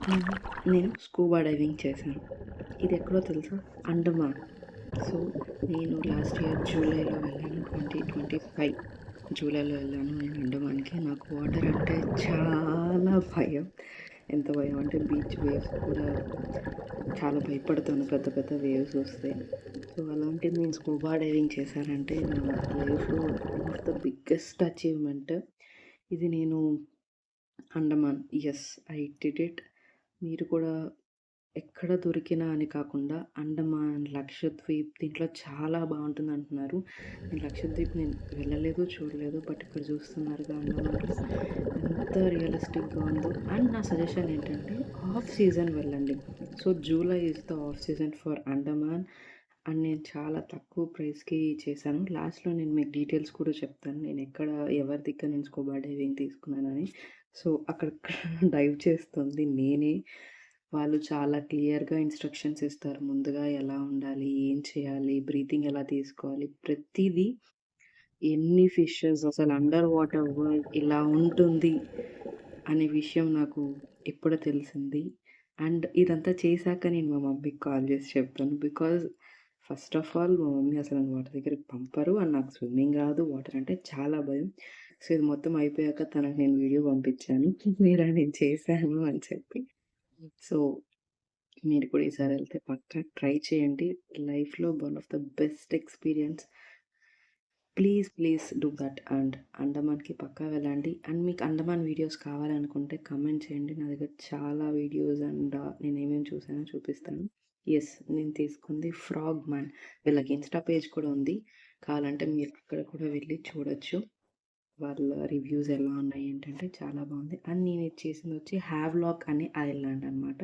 హ్మ్. నేను scuba diving చేశాను. ఇదెక్కడో తెలుసా? అండమాన్. సో, నేను లాస్ట్ ఇయర్ జూలైలో వెళ్ళాను. 2025 జూలైలో వెళ్ళాను నేను అండమాన్‌కి. నాకు వాటర్ అంటే చాలా భయం. ఎంత భయం అంటే బీచ్ వేవ్స్ కూడా చాలా భయపడతాను పెద్ద పెద్ద వేవ్స్ వస్తే. సో, అలాంటిది నేను స్కూబా డైవింగ్ చేశానంటే నా లైఫ్‌లో one of the biggest achievement. ఇది నేను Andaman. Yes. I did it. మీరు కూడా ఎక్కడ దొరికినా అని కాకుండా అండమాన్, లక్షద్వీప్ దీంట్లో చాలా బావుంటుందంటున్నారు. నేను లక్షద్వీప్ వెళ్ళలేదు, చూడలేదు. బట్ ఇక్కడ చూస్తున్నారుగా అండమాన్‌లో ఎంత రియలిస్టిక్‌గా ఉందో. అండ్ నా సజెషన్ ఏంటంటే ఆఫ్ సీజన్ వెళ్ళండి. So, July is the of season for Andaman. And నేను చాలా తక్కువ ప్రైస్‌కి చేశాను. లాస్ట్‌లో నేను మీకు డీటెయిల్స్ కూడా చెప్తాను. ఎవరి దగ్గర నేను స్కూబా డైవింగ్ తీసుకున్నానని. సో, అక్కడ డైవ్ చేస్తుంది నేనే. వాళ్ళు చాలా క్లియర్‌గా ఇన్‌స్ట్రక్షన్స్ ఇస్తారు. ముందుగా ఎలా ఉండాలి? ఏం చేయాలి? బ్రీతింగ్ ఎలా తీసుకోవాలి? ప్రతీదీ ఎన్ని ఫిషెస్ అసలు అండర్ వాటర్ వరల్డ్ ఇలా ఉంటుంది అనే విషయం నాకు ఇప్పుడే తెలిసింది. అండ్ ఇదంతా చేశాక నేను మా మమ్మీకి కాల్ చేసి చెప్పాను. బికాజ్ ఫస్ట్ ఆఫ్ ఆల్ మా మమ్మీ అసలు నన్ను వాటర్ దగ్గరికి పంపరు. అండ్ నాకు స్విమ్మింగ్ రాదు. వాటర్ అంటే చాలా భయం. సో, ఇది మొత్తం అయిపోయాక తనకి నేను వీడియో పంపించాను. ఇలా నేను చేశాను అని చెప్పి. సో, మీరు కూడా ఈసారి వెళ్తే పక్కా ట్రై చేయండి. లైఫ్‌లో one of the best experience. Please do that. And అండమాన్‌కి పక్కా వెళ్ళండి. అండ్ మీకు అండమాన్ వీడియోస్ కావాలనుకుంటే కామెంట్ చేయండి. నా దగ్గర చాలా వీడియోస్ అండ్ నేనేమేమి చూసానో చూపిస్తాను. యెస్. నేను తీసుకుంది ఫ్రాగ్ మ్యాన్. వీళ్ళకి ఇన్‌స్టా పేజ్ కూడా ఉంది. కావాలంటే మీరు అక్కడ కూడా వెళ్లి చూడొచ్చు. వాళ్ళ రివ్యూస్ ఎలా ఉన్నాయి ఏంటంటే చాలా బాగుంది. అండ్ నేను ఇది చేసిందొచ్చి హ్యావ్‌లాక్ అనే ఐలాండ్ అనమాట.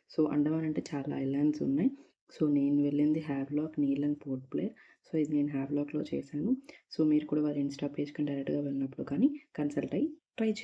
సో, అండమాన్ అంటే చాలా ఐలాండ్స్ ఉన్నాయి. సో, నేను వెళ్ళింది Havelock, Neil and Port Blair. So, ఇది నేను హ్యావ్‌లాక్‌లో చేశాను. సో, మీరు కూడా వాళ్ళ ఇన్‌స్టా పేజ్‌కి డైరెక్ట్‌గా వెళ్ళినప్పుడు కానీ కన్సల్ట్ అయ్యి ట్రై చేయండి.